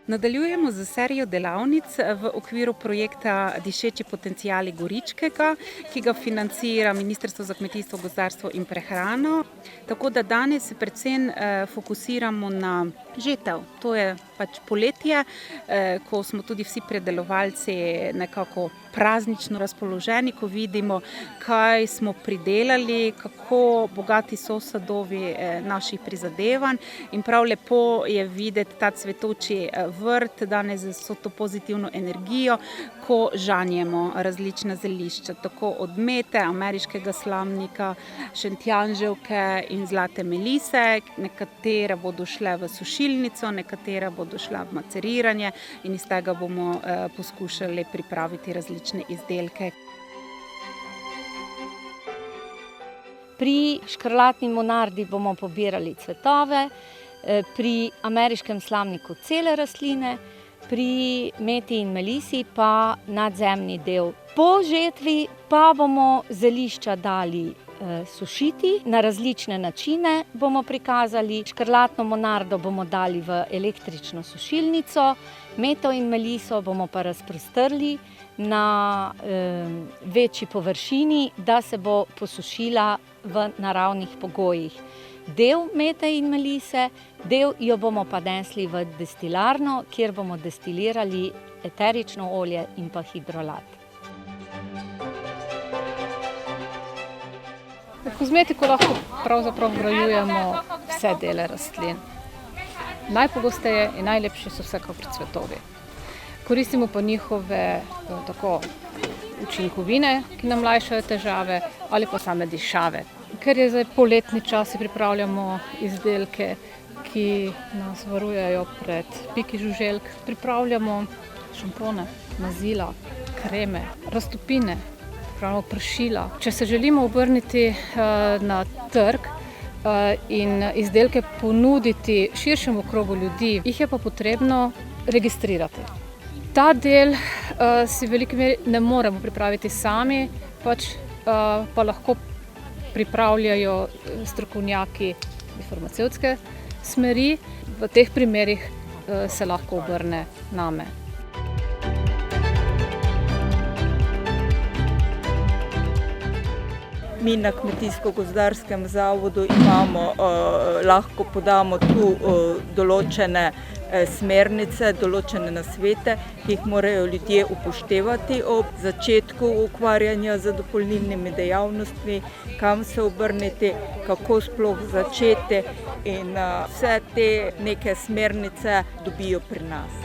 Nadaljujemo z serijo delavnic v okviru projekta Dišeči potenciali Goričkega, ki ga financira Ministrstvo za kmetijstvo, gozdarstvo in prehrano. Tako da danes se predvsem fokusiramo na žetev. To je pač poletje, ko smo tudi vsi predelovalci nekako praznično razpoloženi, ko vidimo, kaj smo pridelali, kako bogati so sadovi naših prizadevanj. In prav lepo je videti ta cvetoči vrt danes z vso to pozitivno energijo, ko žanjemo različna zelišča, tako od mete, ameriškega slamnika, šentjanževke in zlate melise. Nekatere bodo šle v sušilnico, nekatere bodo šle v maceriranje in iz tega bomo poskušali pripraviti različne izdelke. Pri škrlatni monardi bomo pobirali cvetove, pri ameriškem slamniku cele rastline, pri meti in melisi pa nadzemni del. Po žetvi pa bomo zelišča dali sušiti, na različne načine bomo prikazali. Škrlatno monardo bomo dali v električno sušilnico, meto in meliso bomo pa razprostrli na večji površini, da se bo posušila v naravnih pogojih. Del mete in melise, del jo bomo pa nesli v destilarno, kjer bomo destilirali eterično olje in pa hidrolat. V kozmetiko lahko pravzaprav vgrajujemo vse dele rastlin. Najpogosteje in najlepše so vsekakor cvetovi. Koristimo pa njihove tako učinkovine, ki nam lajšajo težave, ali pa same dišave. Ker je zdaj poletni čas, pripravljamo izdelke, ki nas varujejo pred piki žuželk. Pripravljamo šampone, mazila, kreme, raztopine, pripravljamo pršila. Če se želimo obrniti na trg in izdelke ponuditi širšemu krogu ljudi, jih je pa potrebno registrirati. Ta del si v veliki meri ne moremo pripraviti sami, pa lahko pripravljajo strokovnjaki farmacevtske smeri. V teh primerih se lahko obrne name. Mi na Kmetijsko-gozdarskem zavodu lahko podamo tu določene smernice, določene nasvete, ki jih morajo ljudje upoštevati ob začetku ukvarjanja z dopolnilnimi dejavnostmi, kam se obrniti, kako sploh začeti, in vse te neke smernice dobijo pri nas.